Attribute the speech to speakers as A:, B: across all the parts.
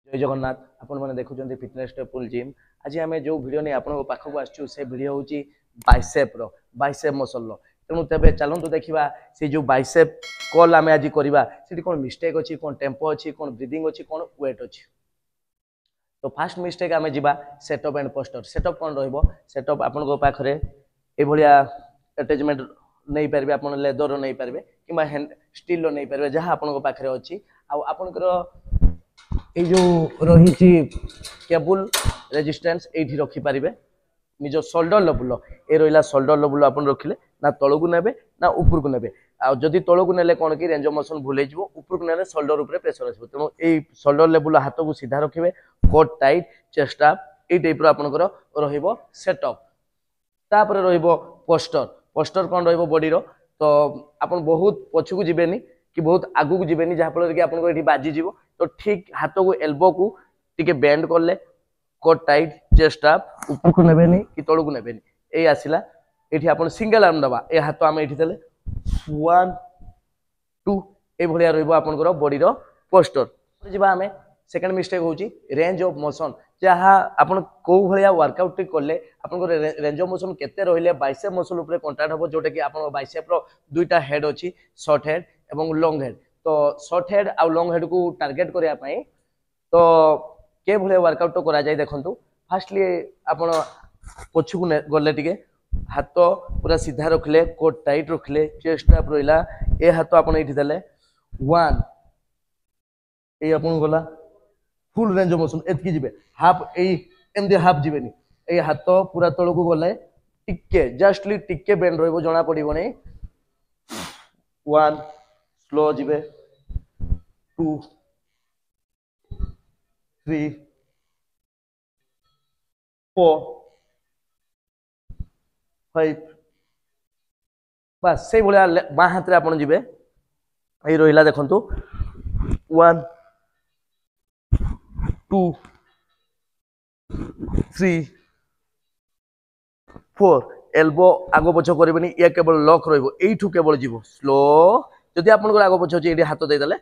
A: जय जगन्नाथ आपण मैंने देखुं फिटनेस टेम्पल जिम। आज आम जो भिड नहीं आपण पाखक आसचु से भिड हूँ बाइसेप बाइसेप मसल तेणु तेज चलतु देखा से जो बाइसेप कल आम आज करवा कौन मिस्टेक अच्छी कौन टेम्पो अच्छी कौन ब्रीदिंग अच्छी कौन वेट अच्छी। तो फास्ट मिस्टेक आम जा सेटअप एंड पोस्टर। सेटअप कौन रेटअप आपण पाखे ये अटैचमेंट नहीं पारे आप लेदर नहीं पारे कि स्टील नहीं पारे जहाँ आपण पाखे अच्छी आपणकर ये जो रही केबल रेजिस्टेंस ये रखिपारे निज शोल्डर लेवल ये रहा शोल्डर लेवल आप रखिले ना तलू ने ना ऊपर को ने आदि तलू ने कौन कि रेंज ऑफ मोशन भूल ऊपर को ने शोल्डर उपर प्रेसर आसो तेणु ये शोल्डर लेवल हाथ को सीधा रखिए कोट टाइट चेस्ट अप ये टाइप आपंकर सेटअप तापर पोस्टर। पोस्टर कौन रॉडी तो आप बहुत पछक जीवेनि कि बहुत आगू जीवेनि जहाँफल कि आपको ये बाजिज तो ठीक हाथ को एल्बो को टिके बेंड करले कोट टाइट चेस्ट अप ऊपर को नेबेनी कि तळु को नेबेनी ए आसिला एठी आपण सिंगल आर्म दबा ए हाथ आम एठी देले 1 2 ए भलिया रहइबो आपनकर बॉडी रो पोस्टर। जिबा आमे सेकंड मिस्टेक होची रेंज ऑफ मोशन जहाँ आपन को भलिया वर्कआउट करले आपनकर रेंज ऑफ मोशन केते रहिले बाइसेप मसल ऊपर कांटेक्ट हबो जोटा कि आपन बाइसेप रो दुईटा हेड अछि शॉर्ट हेड एवं लॉन्ग हेड। तो शॉर्ट हेड आ लॉन्ग हेड को टार्गेट करिया पई तो के भले वर्कआउट तो करा जाय देखंतु। फास्टली आपण पछकु गले टिके हाथ पूरा सीधा रखले कोट टाइट रखले चेस्ट अप रहिला ए हाथ आपण एठी देले 1 ए आपण गला फुल रेंज ऑफ मोशन एतकी जिबे हाफ ए एमदे हाफ जिबेनी ए हाथ पूरा तळ को गले टिके जस्टली टिके बेंड रहइबो जणा पडिबो नै 1 स्लो जिबे 2 3 4 5 बस से भलिया बाँ हाथ रे आपण जिबे ए रहिला देखंतु 1 2 3 4 एल्बो आगो पछ करबेनी ये केवल लॉक रहइबो एठू केवल जीवो स्लो जदि आपन आगो पछ अछि एठी हाथ दे देले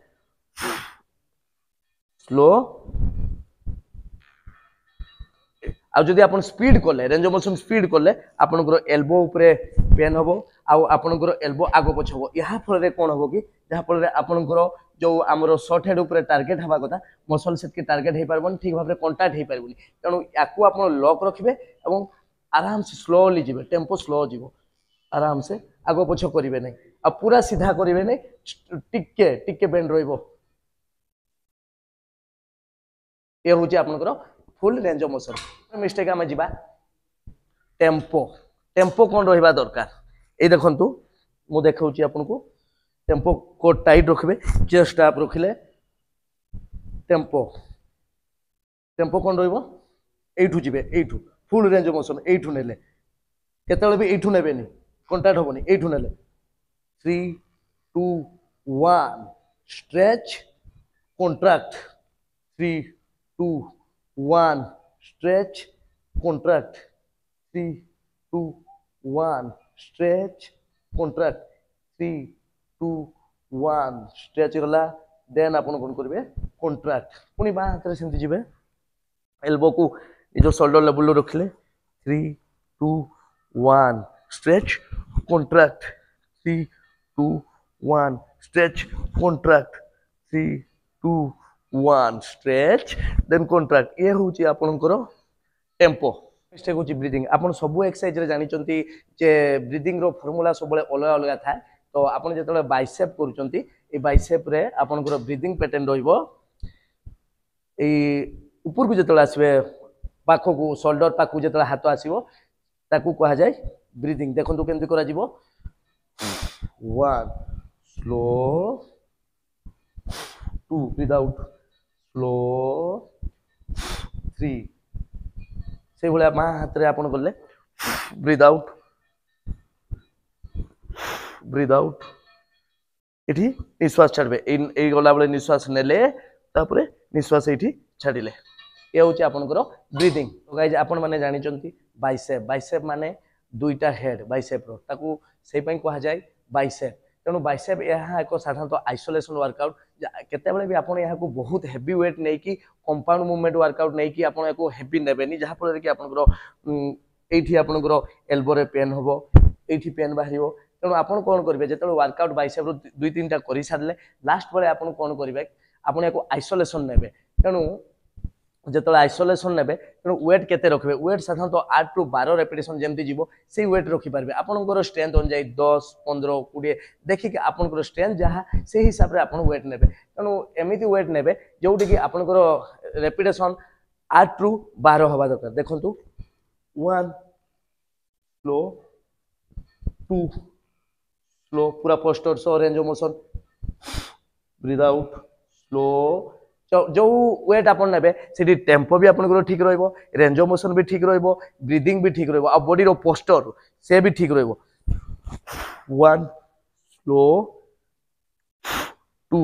A: स्लो आ जदि आपन स्पीड करले रेंज ऑफ मोशन स्पीड करले आपनकर एल्बो ऊपर पेन हबो आ आपनकर एल्बो आगो पछ हबो यहा फल रे कोन हबो कि जहा फल रे आपनकर जो हमरो शॉर्ट हेड ऊपर टारगेट हबा कथा मसल सेट के टारगेट हे परबन ठीक भाबरे कांटेक्ट हे परबनी तेनु याकू आपन लॉक रखिबे एवं आराम से स्लोली जिबे टेम्पो स्लो जिवो आराम से आगो पछ करिवे नै आ पूरा सीधा करिवे नै टिके टिके बेंड रहइबो ये होची आपनकर full range of motion. Mistake आम जा टेम्पो टेम्पो कौन रहा दरकार ये देखंतु मु देखौची आपनको टेम्पो कोट टाइट रखिबे चेस्ट अप रखिले टेम्पो टेम्पो कौन रहिबो एठू जिबे एठू फुल रेंज ऑफ मोशन एठू नेले केतेले भी एठू नेबेनी कांटेक्ट होबनी एठू नेले 3 2 1 stretch contract 3 2 1 stretch contract 3 2 1 stretch contract 3 2 1 stretch गला देन आपण कोन करबे कॉन्ट्रैक्ट पुनी बा हाथ रे सेंति जिबे एल्बो को जो शोल्डर लेवल रखले 3 2 1 stretch contract 3 2 1 stretch contract 3 2 1 stretch then contract ये होची आपनकर टेम्पो। मिस्टेक होची ब्रीदिंग आपन सब एक्सरसाइज रे जानि चंती जे ब्रीदिंग रो फार्मूला सब बळे अलग अलग थाए तो आपन जेतले बाइसेप करूचंती ए बाइसेप रे आपनकर ब्रीदिंग पैटर्न रहइबो ए ऊपर को जेतले आसीबे पाखो को शोल्डर पाखो जेतले हाथ आसीबो ताकू कहा जाय ब्रीदिंग देखंतु केमति करा जिवो 1 स्लो 2 विदाउट स्लो 3 से भले बाँ हाथ रे आपन गले ब्रीथ आउट एठी निश्वास छाड़बे ए गला बेले निश्वास नेले तापरे निश्वास एठी छाड़िले ये होची आपनकर ब्रीदिंग। तो गाइस आपन माने जानि चंती बाइसेप बाइसेप माने दुईटा हेड बाइसेप रो ताकू सेहि पई कहा जाय बाइसेप तेणु बाइसेप यह एक साधारणतः आइसोलेशन वर्कआउट केतेबेले भी आपण यहाँ को बहुत हेवी वेट नहीं कि कंपाउंड मूवमेंट वर्कआउट नहीं कि आपण को हेवी नेबेनी जहाँ फल कि आपनकर एठी आपनकर एल्बो रे पेन होबो एठी पेन बाहरिबो तेणु आपण कोन करिवे जेतले वर्कआउट बाइसेप रो 2-3टा करि सारले लास्ट परे आपण कोन करिवे आपण याको आइसोलेशन नेबे तेणु जेतले आइसोलेशन नेबे तेणु वेट केते रखबे वेट साधारणतः 8 ରୁ 12 रेपिटेशन जेमति जीवो से वेट रखि पारबे आपनकर स्ट्रेंथ अनुसार 10 15 20 देखि कि आपनकर स्ट्रेंथ जहाँ से हिसाब रे आपण वेट नेबे तेणु एमिति वेट नेबे जोटि कि आपनकर रेपिटेशन 8 ରୁ 12 हवा दरकार देखंतु 1 स्लो 2 स्लो पूरा posture so range of motion breathe out slow जो वेट आपन नेबे सेठी टेम्पो भी आपन ठीक रहइबो रेंज ऑफ मोशन भी ठीक रहइबो ब्रीदिंग भी ठीक रहइबो आ बॉडी रो पोस्टर से भी ठीक रहइबो 1 स्लो 2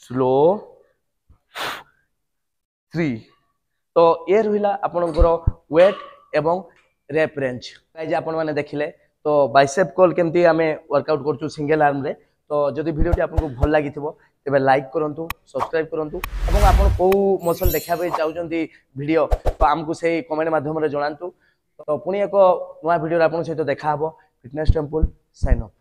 A: स्लो 3 तो ये रहिला आपनकर वेट एवं रेप रेंज गाइस आपन माने देखिले तो बाइसेप कर्ल केमती आमे वर्कआउट करछु सिंगल आर्म रे तो जदि वीडियोटी आपको भल लागिथिबो तेबे लाइक करंतु सब्सक्राइब करंतु एवं आपण को मसल देखा पे चाहउचंती वीडियो तो हमकु से कमेंट माध्यम रे जणांतु तो पुनी एक नया वीडियो आपन सहित देखा हबो फिटनेस टेंपल साइन अप।